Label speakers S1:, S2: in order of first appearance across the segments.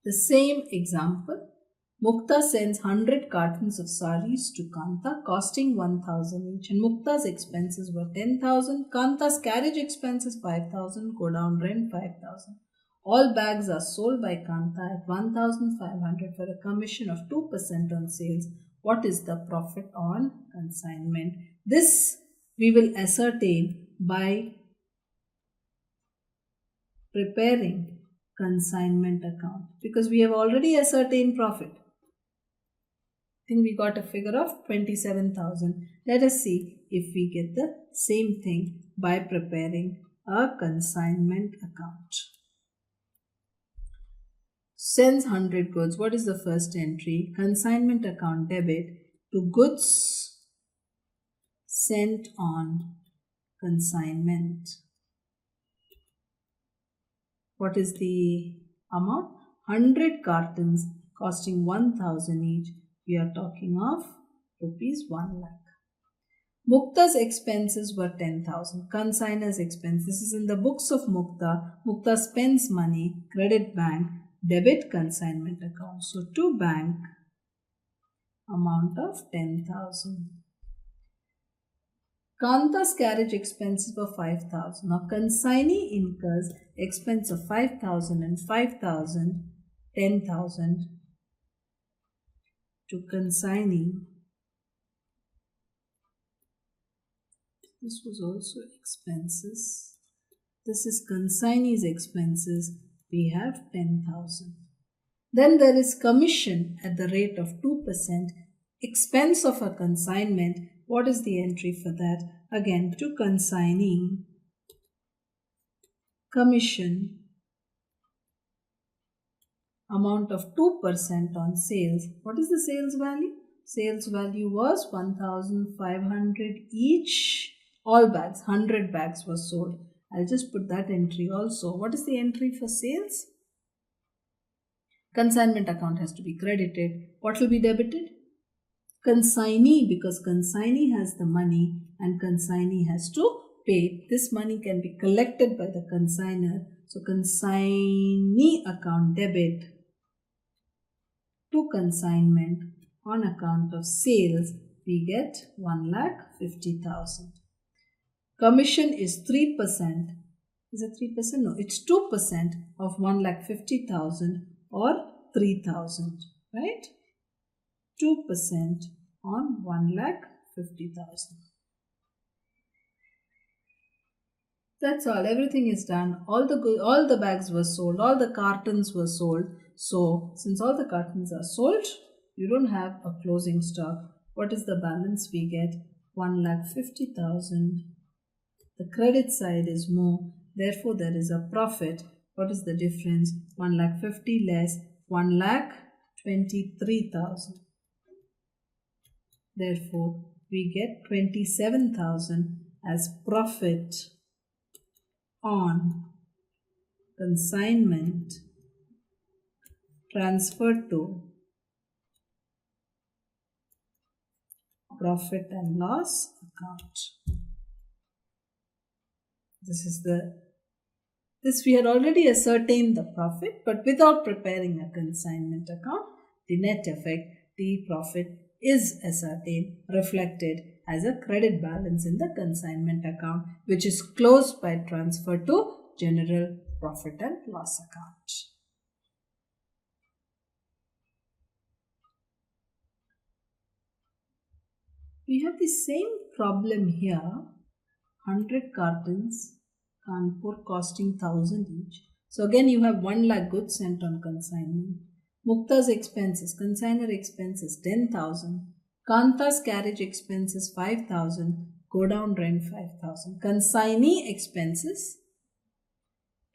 S1: The same example. Mukta sends 100 cartons of saris to Kanta costing 1000 each, and Mukta's expenses were 10,000. Kanta's carriage expenses 5,000, go down rent 5,000. All bags are sold by Kanta at 1,500 for a commission of 2% on sales. What is the profit on consignment? This we will ascertain by preparing consignment account, because we have already ascertained profit. I think we got a figure of 27,000. Let us see if we get the same thing by preparing a consignment account. Sends 100 goods. What is the first entry? Consignment account debit to goods sent on consignment. What is the amount? 100 cartons costing 1,000 each. We are talking of rupees 1 lakh. Mukta's expenses were 10,000. Consignor's expense. This is in the books of Mukta. Mukta spends money, credit bank, debit consignment account. So to bank, amount of 10,000. Kanta's carriage expenses were 5,000. Now consignee incurs expense of 5,000 and 5,000, 10,000 to consignee. This was also expenses. This is consignee's expenses. We have 10,000. Then there is commission at the rate of 2%. Expense of a consignment. What is the entry for that? Again, to consignee, commission, amount of 2% on sales. What is the sales value? Sales value was 1,500 each. All bags, 100 bags were sold. I'll just put that entry also. What is the entry for sales? Consignment account has to be credited. What will be debited? Consignee, because consignee has the money and consignee has to pay. This money can be collected by the consignor. So consignee account debit to consignment on account of sales, we get 1,50,000. Commission is 3%. Is it 3%? No, it's 2% of 1,50,000 or 3,000, right? 2% on 1,50,000. That's all. Everything is done. All the bags were sold. All the cartons were sold. So, since all the cartons are sold, you don't have a closing stock. What is the balance we get? 1,50,000. The credit side is more. Therefore, there is a profit. What is the difference? 1,50,000 less 1,23,000. Therefore, we get 27,000 as profit on consignment transferred to profit and loss account. This we had already ascertained the profit, but without preparing a consignment account, the net effect, the profit is ascertained, reflected as a credit balance in the consignment account, which is closed by transfer to general profit and loss account. We have the same problem here. 100 cartons, Kanpur costing 1,000 each. So again you have 1 lakh goods sent on consignment. Mukta's expenses, consignor expenses 10,000. Kanta's carriage expenses 5,000. Go down rent 5,000. Consignee expenses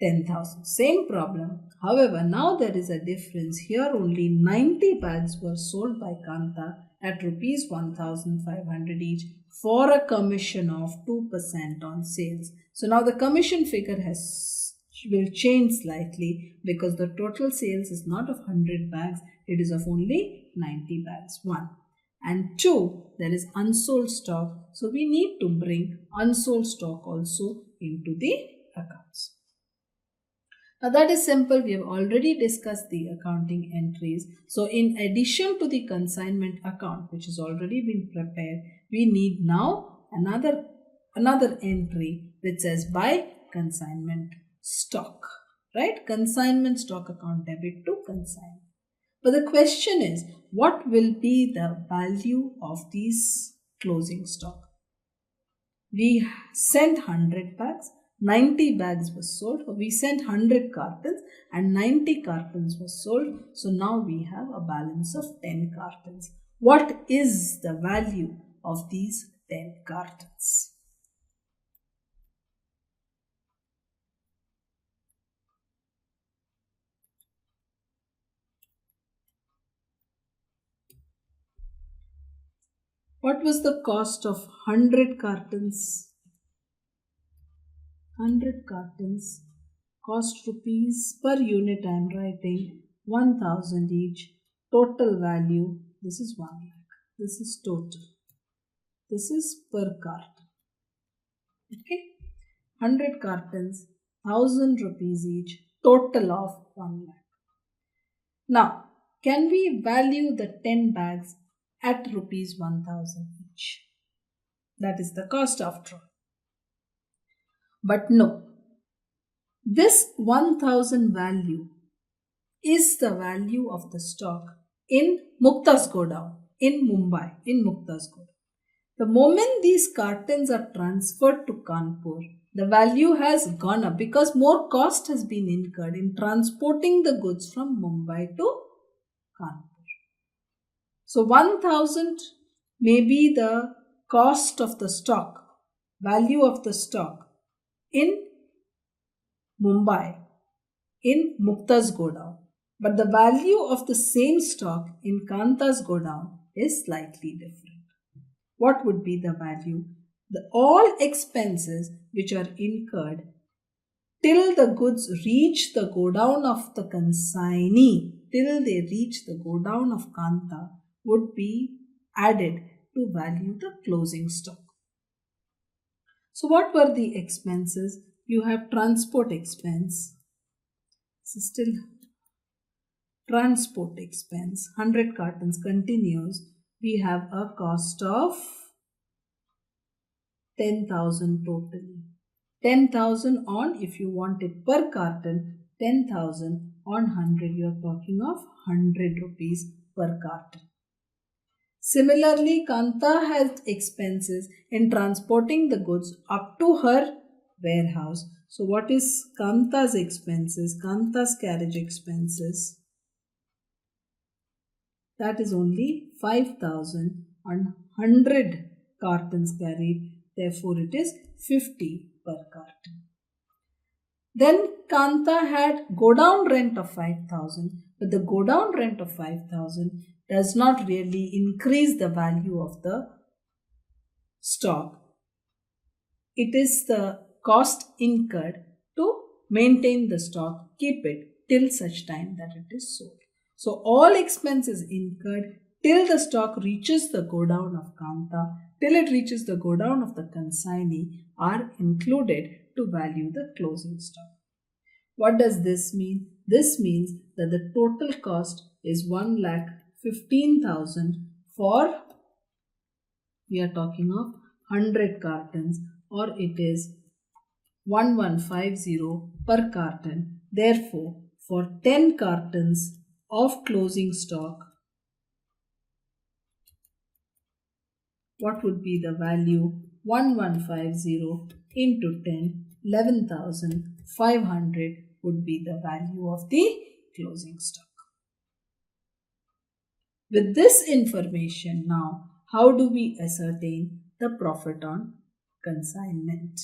S1: 10,000. Same problem. However, now there is a difference. Here only 90 bags were sold by Kanta at rupees 1,500 each for a commission of 2% on sales. So now the commission figure will change slightly because the total sales is not of 100 bags, it is of only 90 bags. 1. And 2, there is unsold stock. So we need to bring unsold stock also into the accounts. Now that is simple. We have already discussed the accounting entries. So in addition to the consignment account, which has already been prepared, we need now another entry which says buy consignment stock, right? Consignment stock account debit to consignment. But the question is, what will be the value of these closing stock? We sent 100 bags, 90 bags were sold. We sent 100 cartons and 90 cartons were sold. So now we have a balance of 10 cartons. What is the value of these 10 cartons? What was the cost of 100 cartons? 100 cartons cost rupees per unit. I am writing 1000 each. Total value, this is 1 lakh. This is total. This is per carton. Okay. 100 cartons, 1000 rupees each. Total of 1 lakh. Now, can we value the 10 bags at rupees 1000 each? That is the cost after all. But no, this 1000 value is the value of the stock in Mukta's godown in Mumbai, in Mukta's godown. The moment these cartons are transferred to Kanpur, the value has gone up because more cost has been incurred in transporting the goods from Mumbai to Kanpur. So 1000 may be the cost of the stock, value of the stock in Mumbai, in Mukta's godown. But the value of the same stock in Kanta's godown is slightly different. What would be the value? All expenses which are incurred till the goods reach the godown of the consignee, till they reach the godown of Kanta, would be added to value the closing stock. So what were the expenses? You have transport expense. This is still transport expense. 100 cartons continues. We have a cost of 10,000 totally. 10,000 on, if you want it per carton, 10,000 on 100, you are talking of 100 rupees per carton. Similarly, Kanta has expenses in transporting the goods up to her warehouse. So what is Kanta's expenses? Kanta's carriage expenses. That is only 5,000 on 100 cartons carried. Therefore, it is 50 per carton. Then Kanta had godown rent of 5,000, but the godown rent of 5,000 does not really increase the value of the stock. It is the cost incurred to maintain the stock, keep it till such time that it is sold. So all expenses incurred till the stock reaches the godown of Kanta, till it reaches the godown of the consignee, are included to value the closing stock. What does this mean? This means that the total cost is 1,15,000 for, we are talking of 100 cartons, or it is 1150 per carton. Therefore, for 10 cartons of closing stock, what would be the value? 1150 into 10, 11,500 would be the value of the closing stock. With this information now, how do we ascertain the profit on consignment?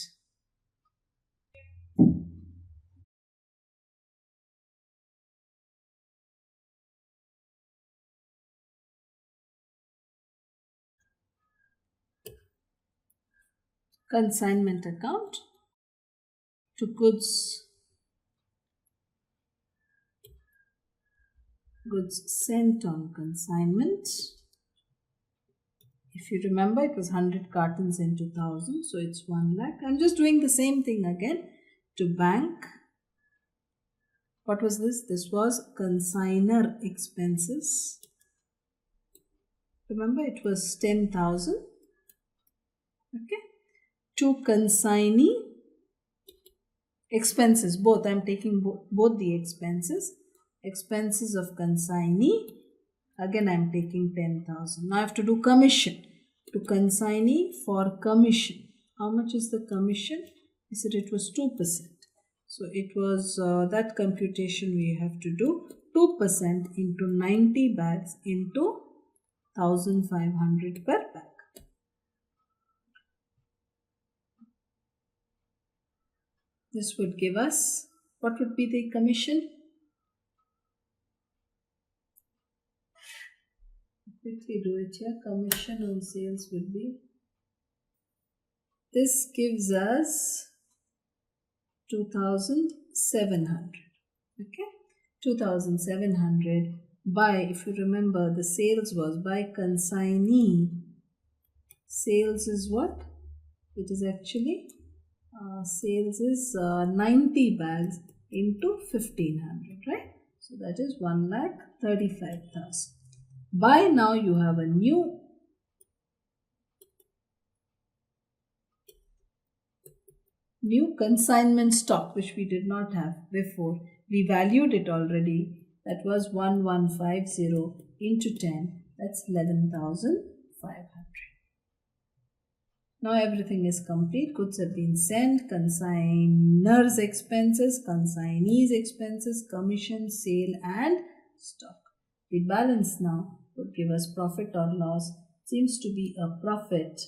S1: Consignment account to goods sent on consignment. If you remember, it was 100 cartons into 1000, so it's 1 lakh. I'm just doing the same thing again. To bank, What was this? This was consignor expenses. Remember, it was 10,000. Okay. To consignee expenses, both. I am taking both the expenses. Expenses of consignee. Again, I am taking 10,000. Now I have to do commission. To consignee for commission. How much is the commission? I said it was 2%. So it was that computation we have to do. 2% into 90 bags into 1,500 per bag. This would give us, what would be the commission? Quickly do it here. Commission on sales would be, this gives us 2,700. Okay, 2,700 by, if you remember, the sales was by consignee. Sales is what? It is actually sales is 90 bags into 1,500, right? So that is 1,35,000. By now you have a new consignment stock which we did not have before. We valued it already. That was 1150 into 10. That's 11,500. Now everything is complete. Goods have been sent. Consignor's expenses, consignee's expenses, commission, sale and stock. The balance now would give us profit or loss. Seems to be a profit.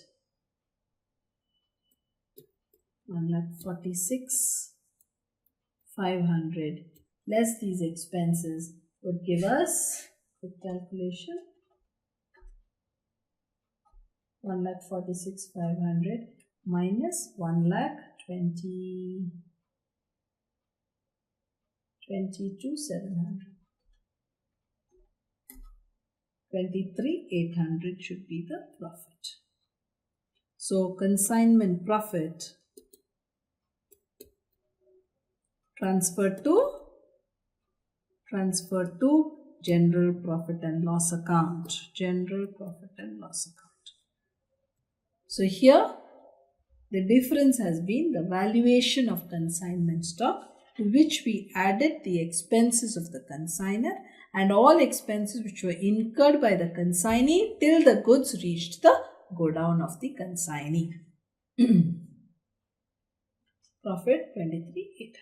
S1: 1,46,500 less these expenses would give us, quick calculation, 1,46,500 minus 22,700. 23,800 should be the profit. So consignment profit transferred to general profit and loss account. General profit and loss account. So here the difference has been the valuation of consignment stock, to which we added the expenses of the consignor and all expenses which were incurred by the consignee till the goods reached the godown of the consignee. Profit 23,800.